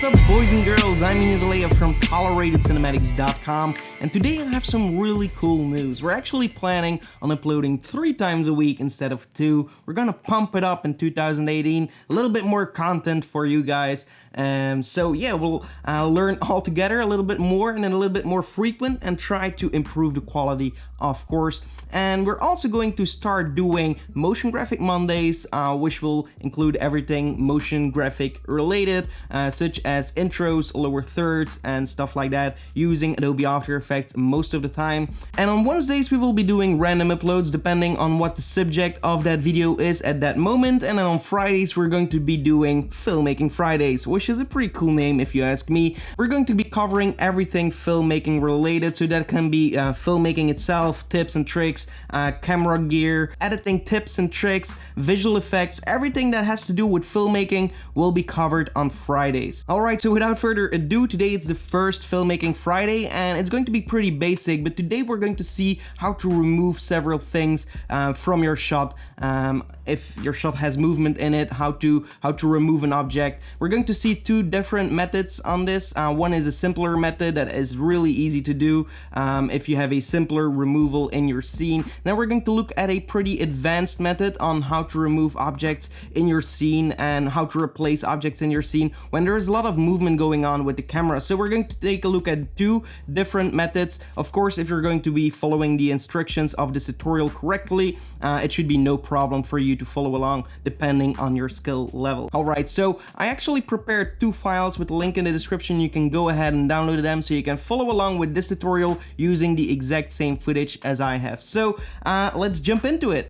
What's up, boys and girls? I'm Ignace Aleya from ToleratedCinematics.com, and today I have some really cool news. We're actually planning on uploading 3 times a week instead of 2. We're gonna pump it up in 2018, a little bit more content for you guys. So yeah, we'll learn all together a little bit more and then a little bit more frequent and try to improve the quality, of course. And we're also going to start doing motion graphic Mondays, which will include everything motion graphic related, such as intros, lower thirds, and stuff like that, using Adobe After Effects most of the time. And on Wednesdays we will be doing random uploads depending on what the subject of that video is at that moment. And then on Fridays we're going to be doing Filmmaking Fridays, which is a pretty cool name if you ask me. We're going to be covering everything filmmaking related, so that can be filmmaking itself, tips and tricks, camera gear, editing tips and tricks, visual effects, everything that has to do with filmmaking will be covered on Fridays. Alright, so without further ado, today it's the first Filmmaking Friday and it's going to be pretty basic, but today we're going to see how to remove several things from your shot. If your shot has movement in it, how to remove an object. We're going to see 2 different methods on this. One is a simpler method that is really easy to do if you have a simpler removal in your scene. Now we're going to look at a pretty advanced method on how to remove objects in your scene and how to replace objects in your scene when there's a lot of movement going on with the camera. So we're going to take a look at 2 different methods. Of course, if you're going to be following the instructions of this tutorial correctly, it should be no problem for you to follow along depending on your skill level. Alright, so I actually prepared 2 files with the link in the description. You can go ahead and download them so you can follow along with this tutorial using the exact same footage as I have. So let's jump into it.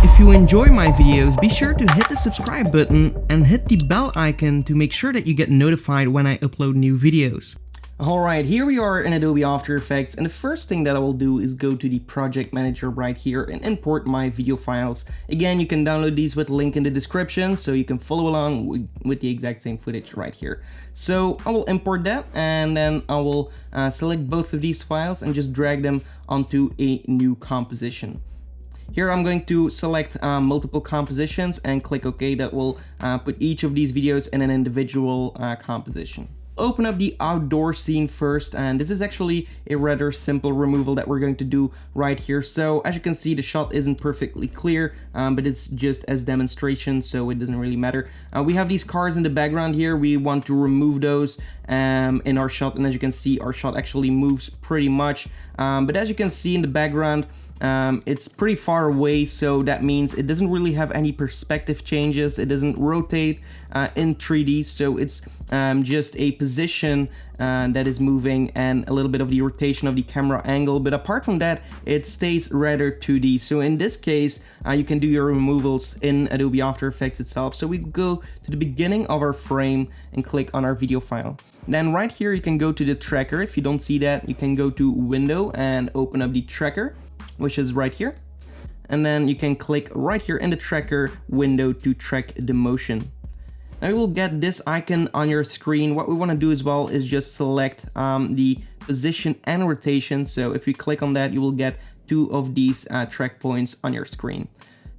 If you enjoy my videos, be sure to hit the subscribe button and hit the bell icon to make sure that you get notified when I upload new videos. Alright, here we are in Adobe After Effects, and the first thing that I will do is go to the project manager right here and import my video files. Again, you can download these with the link in the description so you can follow along with the exact same footage right here. So I will import that and then I will select both of these files and just drag them onto a new composition. Here I'm going to select multiple compositions and click OK. That will put each of these videos in an individual composition. Open up the outdoor scene first, and this is actually a rather simple removal that we're going to do right here. So as you can see, the shot isn't perfectly clear, but it's just as demonstration, so it doesn't really matter. We have these cars in the background here. We want to remove those in our shot, and as you can see, our shot actually moves pretty much, but as you can see in the background, it's pretty far away, so that means it doesn't really have any perspective changes. It doesn't rotate in 3D, so it's just a position that is moving and a little bit of the rotation of the camera angle, but apart from that it stays rather 2D. So in this case you can do your removals in Adobe After Effects itself. So we go to the beginning of our frame and click on our video file. Then right here you can go to the tracker. If you don't see that, you can go to Window and open up the tracker, which is right here, and then you can click right here in the tracker window to track the motion. Now you will get this icon on your screen. What we want to do as well is just select the position and rotation. So if you click on that, you will get 2 of these track points on your screen.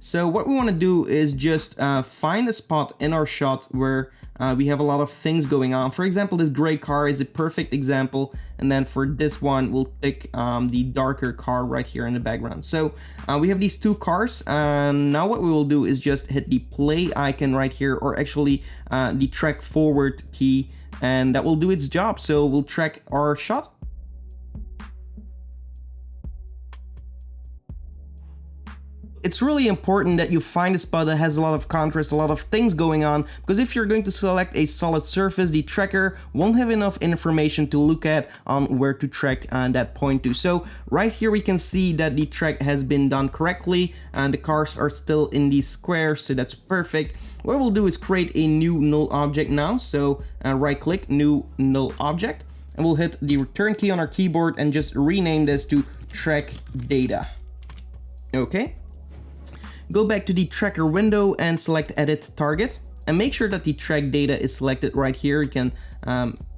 So what we want to do is just find a spot in our shot where we have a lot of things going on. For example, this gray car is a perfect example, and then for this one we'll pick the darker car right here in the background. So we have these 2 cars, and now what we will do is just hit the play icon right here, or actually the track forward key, and that will do its job. So we'll track our shot. It's really important that you find a spot that has a lot of contrast, a lot of things going on, because if you're going to select a solid surface, the tracker won't have enough information to look at on where to track that point to. So right here we can see that the track has been done correctly and the cars are still in these squares, so that's perfect. What we'll do is create a new null object now. So right click, new null object, and we'll hit the return key on our keyboard and just rename this to track data. Okay. Go back to the tracker window and select edit target, and make sure that the track data is selected right here. You can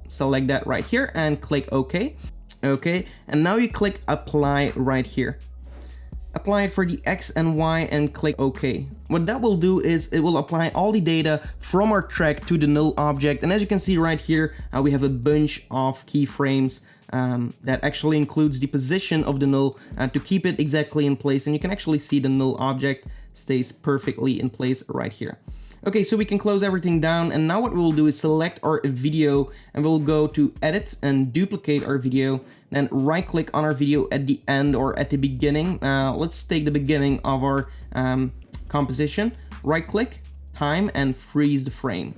select that right here and click OK. Okay, and now you click apply right here. Apply it for the X and Y and click OK. What that will do is it will apply all the data from our track to the null object. And as you can see right here, we have a bunch of keyframes that actually includes the position of the null to keep it exactly in place. And you can actually see the null object stays perfectly in place right here. Okay, so we can close everything down, and now what we will do is select our video, and we'll go to edit and duplicate our video, then right click on our video at the end or at the beginning. Let's take the beginning of our composition, right click, time, and freeze the frame.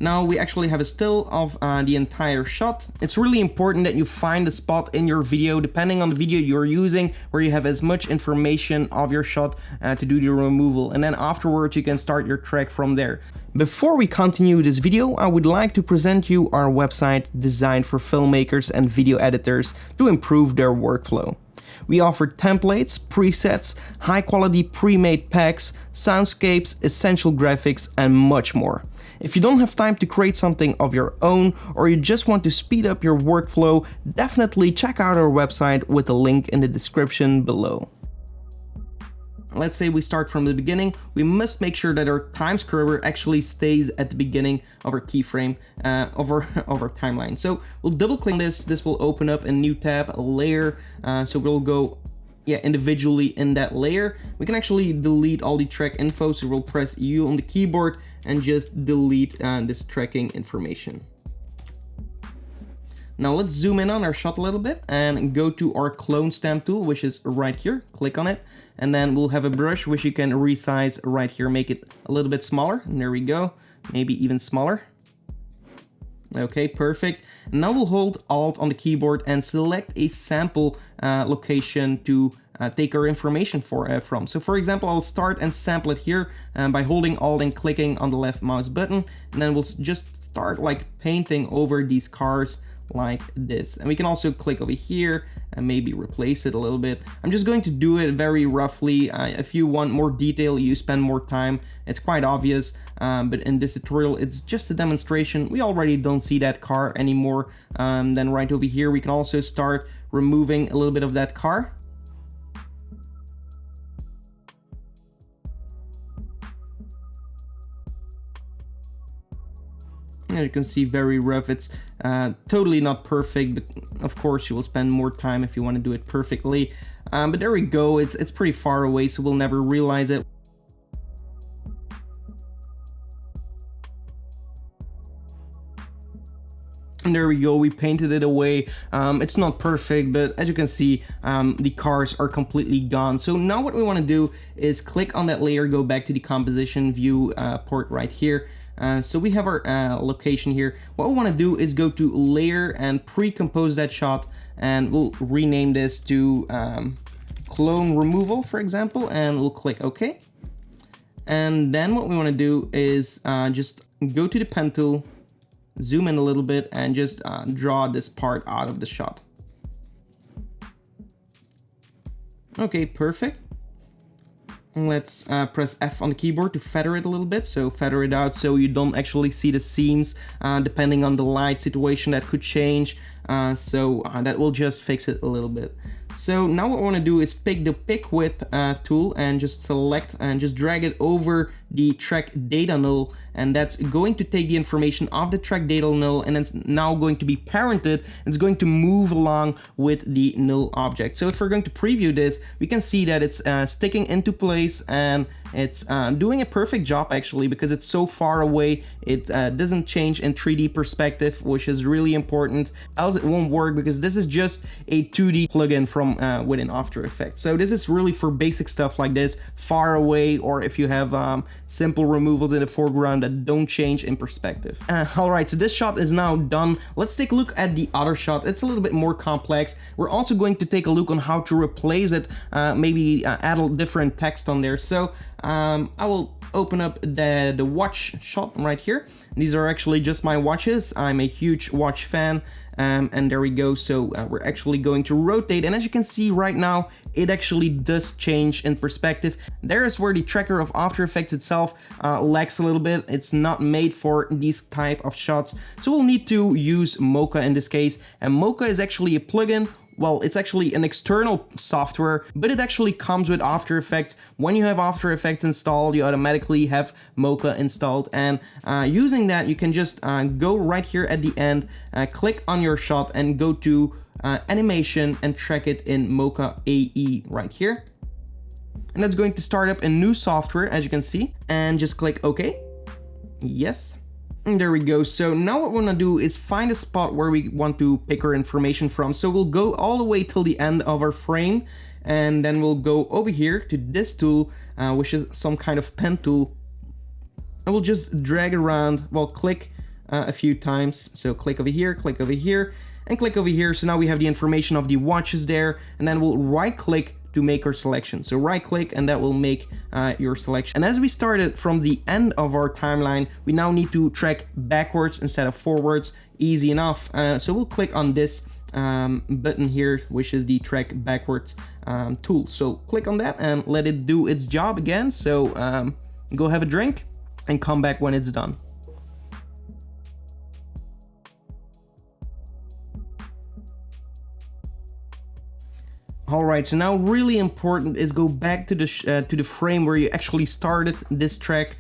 Now we actually have a still of the entire shot. It's really important that you find a spot in your video, depending on the video you're using, where you have as much information of your shot to do the removal. And then afterwards you can start your track from there. Before we continue this video, I would like to present you our website designed for filmmakers and video editors to improve their workflow. We offer templates, presets, high quality pre-made packs, soundscapes, essential graphics, and much more. If you don't have time to create something of your own, or you just want to speed up your workflow, definitely check out our website with the link in the description below. Let's say we start from the beginning. We must make sure that our time scrubber actually stays at the beginning of our keyframe of our timeline. So we'll double click this. This will open up a new tab, a layer. So we'll go individually in that layer. We can actually delete all the track info. So we'll press U on the keyboard and just delete this tracking information. Now let's zoom in on our shot a little bit and go to our clone stamp tool, which is right here. Click on it, and then we'll have a brush which you can resize right here, make it a little bit smaller. And there we go, maybe even smaller. Okay, perfect. Now we'll hold Alt on the keyboard and select a sample location to take our information from. So for example, I'll start and sample it here by holding Alt and clicking on the left mouse button, and then we'll just start like painting over these cars like this. And we can also click over here and maybe replace it a little bit. I'm just going to do it very roughly. If you want more detail, you spend more time. It's quite obvious, but in this tutorial, it's just a demonstration. We already don't see that car anymore. Then right over here, we can also start removing a little bit of that car. As you can see, very rough. It's totally not perfect, but of course you will spend more time if you want to do it perfectly. But there we go, it's pretty far away, so we'll never realize it. And there we go, we painted it away. It's not perfect, but as you can see, the cars are completely gone. So now what we want to do is click on that layer, go back to the composition view port right here. So we have our location here. What we want to do is go to layer and pre-compose that shot, and we'll rename this to clone removal, for example, and we'll click OK. And then what we want to do is just go to the pen tool, zoom in a little bit, and just draw this part out of the shot. Okay, perfect. Let's press F on the keyboard to feather it a little bit. So feather it out so you don't actually see the seams depending on the light situation that could change. So that will just fix it a little bit. So now what I want to do is pick the pick whip tool and just select and just drag it over the track data null, and that's going to take the information of the track data null, and it's now going to be parented. It's going to move along with the null object. So if we're going to preview this, we can see that it's sticking into place, and it's doing a perfect job actually, because it's so far away. It doesn't change in 3D perspective, which is really important, else it won't work, because this is just a 2D plugin from within After Effects. So this is really for basic stuff like this, far away, or if you have simple removals in the foreground that don't change in perspective. Alright, so this shot is now done. Let's take a look at the other shot. It's a little bit more complex. We're also going to take a look on how to replace it, maybe add a different text on there. So I will open up the watch shot right here. These are actually just my watches. I'm a huge watch fan, and there we go. So we're actually going to rotate, and as you can see right now, it actually does change in perspective. There is where the tracker of After Effects itself lacks a little bit. It's not made for these type of shots, so we'll need to use Mocha in this case. And Mocha is actually a plugin well, it's actually an external software, but it actually comes with After Effects. When you have After Effects installed, you automatically have Mocha installed, and using that, you can just go right here at the end, click on your shot and go to animation and track it in Mocha AE right here. And that's going to start up a new software, as you can see, and just click OK. Yes. And there we go. So now what we want to do is find a spot where we want to pick our information from. So we'll go all the way till the end of our frame, and then we'll go over here to this tool, which is some kind of pen tool. And we'll just drag it around, well, click a few times. So click over here, and click over here. So now we have the information of the watches there, and then we'll right click to make our selection. So right click and that will make your selection. And as we started from the end of our timeline, we now need to track backwards instead of forwards. Easy enough. So we'll click on this button here, which is the track backwards tool. So click on that and let it do its job again. So go have a drink and come back when it's done. Alright, so now really important is go back to the frame where you actually started this track,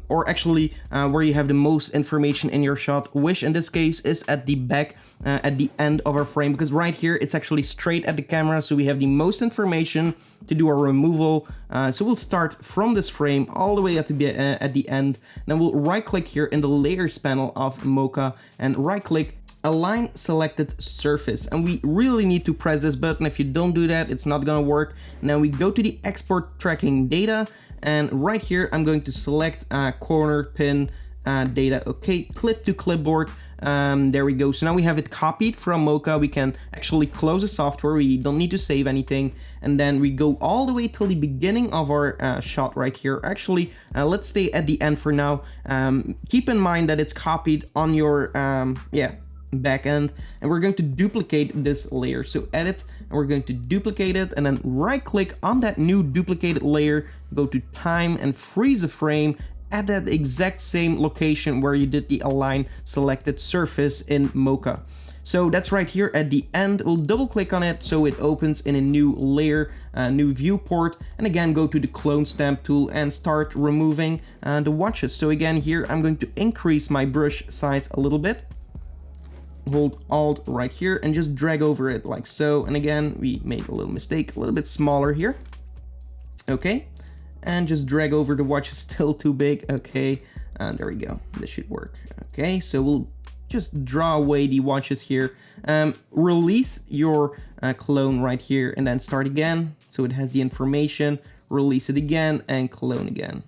or actually where you have the most information in your shot, which in this case is at the back, at the end of our frame, because right here it's actually straight at the camera, so we have the most information to do our removal. So we'll start from this frame all the way at the end. Then we'll right click here in the layers panel of Mocha and right click align selected surface, and we really need to press this button. If you don't do that, it's not gonna work. Now we go to the export tracking data, and right here I'm going to select corner pin data. Okay, clip to clipboard. There we go. So now we have it copied from Mocha. We can actually close the software. We don't need to save anything, and then we go all the way till the beginning of our shot right here. Actually, let's stay at the end for now. Keep in mind that it's copied on your back end, and we're going to duplicate this layer. So edit, and we're going to duplicate it, and then right click on that new duplicated layer, go to time and freeze the frame at that exact same location where you did the align selected surface in Mocha. So that's right here at the end. We'll double click on it so it opens in a new layer, new viewport, and again go to the clone stamp tool and start removing the watches. So again here I'm going to increase my brush size a little bit. Hold Alt right here and just drag over it like so. And again, we made a little mistake, a little bit smaller here. Okay, and just drag over the watch is still too big. Okay, and there we go. This should work. Okay, so we'll just draw away the watches here. Release your clone right here and then start again. So it has the information, release it again and clone again.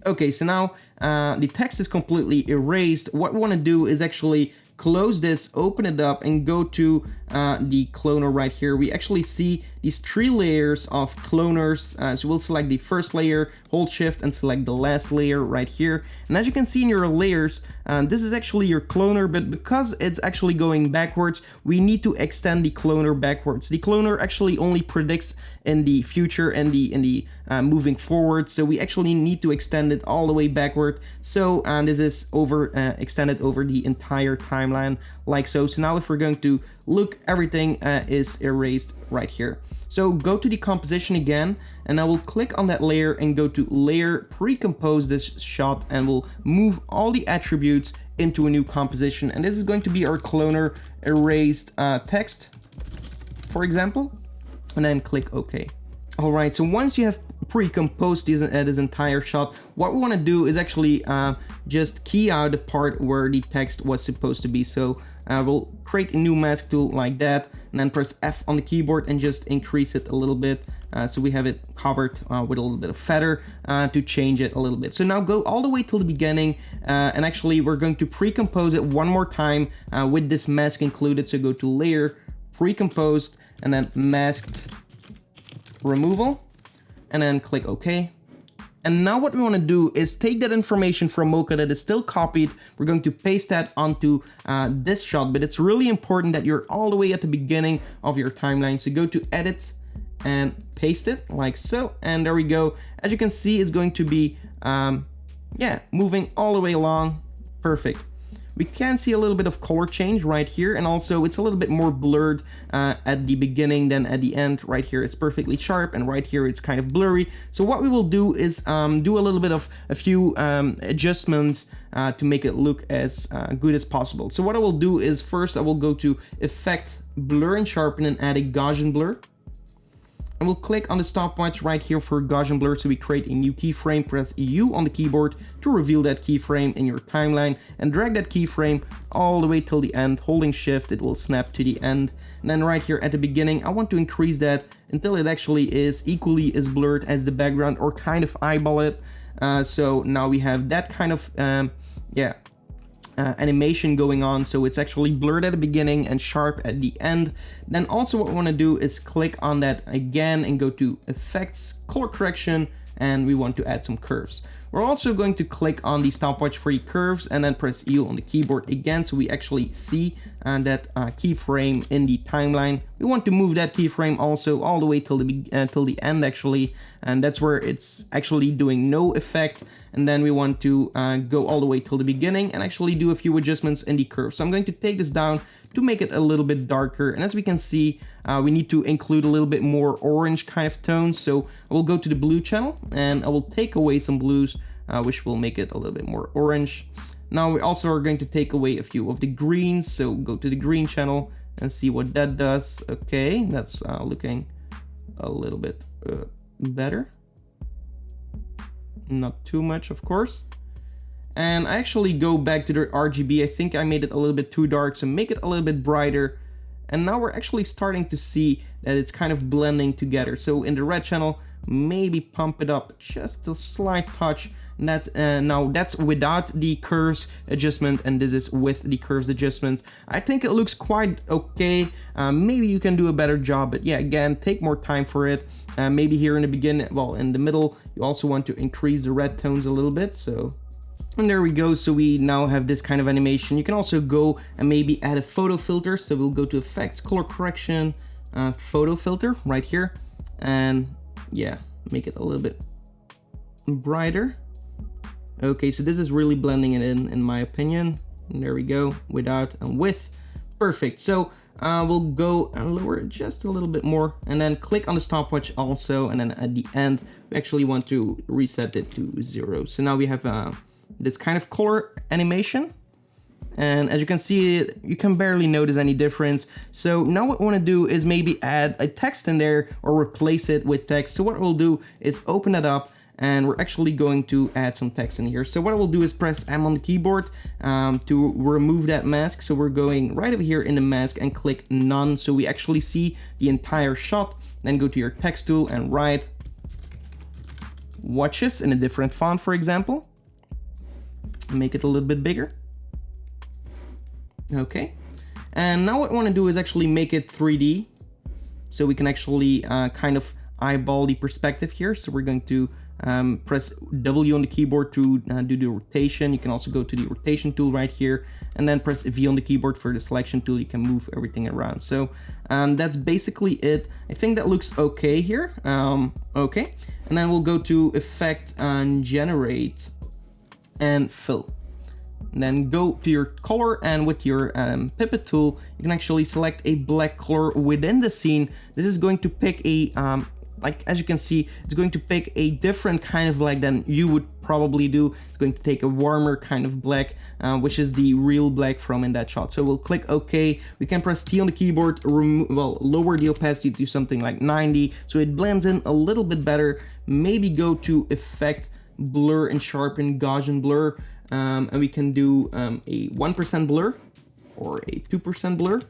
Okay, so now the text is completely erased. What we want to do is actually close this, open it up, and go to the cloner right here. We actually see these 3 layers of cloners. So we'll select the first layer, hold shift, and select the last layer right here. And as you can see in your layers, this is actually your cloner, but because it's actually going backwards, we need to extend the cloner backwards. The cloner actually only predicts in the future and the moving forward, so we actually need to extend it all the way backward. So this is extended over the entire timeline like so. So now if we're going to look, everything is erased right here. So go to the composition again, and I will click on that layer and go to layer, pre-compose this shot, and we'll move all the attributes into a new composition. And this is going to be our cloner erased text, for example, and then click OK. All right, so once you have pre-composed this entire shot, what we want to do is actually just key out the part where the text was supposed to be. So we'll create a new mask tool like that, and then press F on the keyboard and just increase it a little bit, so we have it covered with a little bit of feather to change it a little bit. So now go all the way till the beginning, and actually we're going to pre-compose it one more time with this mask included. So go to layer, pre-composed, and then masked removal, and then click OK. And now what we want to do is take that information from Mocha that is still copied. We're going to paste that onto this shot, but it's really important that you're all the way at the beginning of your timeline. So go to edit and paste it like so, and there we go. As you can see, it's going to be moving all the way along. Perfect. we can see a little bit of color change right here, and also it's a little bit more blurred at the beginning than at the end. Right here it's perfectly sharp, and right here it's kind of blurry. So what we will do is do a little bit of a few adjustments to make it look as good as possible. So what I will do is first I will go to Effect, Blur and Sharpen, and add a Gaussian blur. And we'll click on the stopwatch right here for Gaussian blur, so we create a new keyframe. Press U on the keyboard to reveal that keyframe in your timeline, and drag that keyframe all the way till the end. Holding shift, it will snap to the end. And then right here at the beginning, I want to increase that until it actually is equally as blurred as the background, or kind of eyeball it. So now we have that kind of animation going on, so it's actually blurred at the beginning and sharp at the end. Then also what we want to do is click on that again and go to Effects, Color Correction, and we want to add some curves. We're also going to click on the stopwatch for the curves and then press U on the keyboard again, so we actually see that keyframe in the timeline. We want to move that keyframe also all the way till the end actually, and that's where it's actually doing no effect. And then we want to go all the way till the beginning and actually do a few adjustments in the curve. So I'm going to take this down to make it a little bit darker, and as we can see, we need to include a little bit more orange kind of tones. So I will go to the blue channel and I will take away some blues, which will make it a little bit more orange. Now we also are going to take away a few of the greens, so go to the green channel and see what that does. Okay, that's looking a little bit better. Not too much, of course. And I actually go back to the RGB. I think I made it a little bit too dark, so make it a little bit brighter. And now we're actually starting to see that it's kind of blending together. So in the red channel, maybe pump it up just a slight touch. And that's, now that's without the curves adjustment, and this is with the curves adjustment. I think it looks quite okay. Maybe you can do a better job, but yeah, again, take more time for it. Maybe here in the beginning, well, in the middle, you also want to increase the red tones a little bit. So, and there we go. So we now have this kind of animation. You can also go and maybe add a photo filter. So we'll go to Effects, Color Correction, Photo Filter right here. And yeah, make it a little bit brighter. Okay, so this is really blending it in my opinion. And there we go, without and with. Perfect. So we'll go and lower it just a little bit more, and then click on the stopwatch also, and then at the end we actually want to reset it to 0. So now we have this kind of color animation, and as you can see, you can barely notice any difference. So now what we want to do is maybe add a text in there or replace it with text. So what we'll do is open it up, and we're actually going to add some text in here. So what I will do is press M on the keyboard to remove that mask. So we're going right over here in the mask and click None, so we actually see the entire shot. Then go to your text tool and write watches in a different font, for example. Make it a little bit bigger. Okay. And now what I want to do is actually make it 3D, so we can actually kind of eyeball the perspective here. So we're going to press W on the keyboard to do the rotation. You can also go to the rotation tool right here, and then press V on the keyboard for the selection tool. You can move everything around. So that's basically it. I think that looks okay here. Okay, and then we'll go to Effect and Generate and Fill. And then go to your color, and with your pipette tool, you can actually select a black color within the scene. This is going to pick a like, as you can see, it's going to pick a different kind of black than you would probably do. It's going to take a warmer kind of black, which is the real black from in that shot. So we'll click OK. We can press T on the keyboard, lower the opacity to something like 90, so it blends in a little bit better. Maybe go to Effect, Blur and Sharpen, Gaussian blur, and we can do a 1% blur or a 2% blur,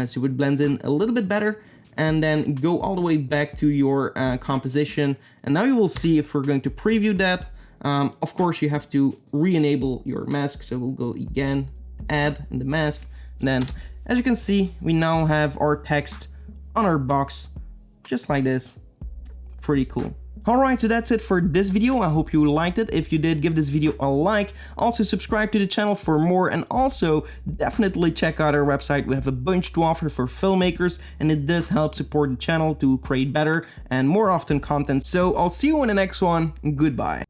so it blends in a little bit better. And then go all the way back to your composition, and now you will see if we're going to preview that. Of course, you have to re-enable your mask, so we'll go again, add in the mask, and then as you can see, we now have our text on our box just like this. Pretty cool. Alright, so that's it for this video. I hope you liked it. If you did, give this video a like. Also subscribe to the channel for more, and also definitely check out our website. We have a bunch to offer for filmmakers, and it does help support the channel to create better and more often content. So I'll see you in the next one. Goodbye.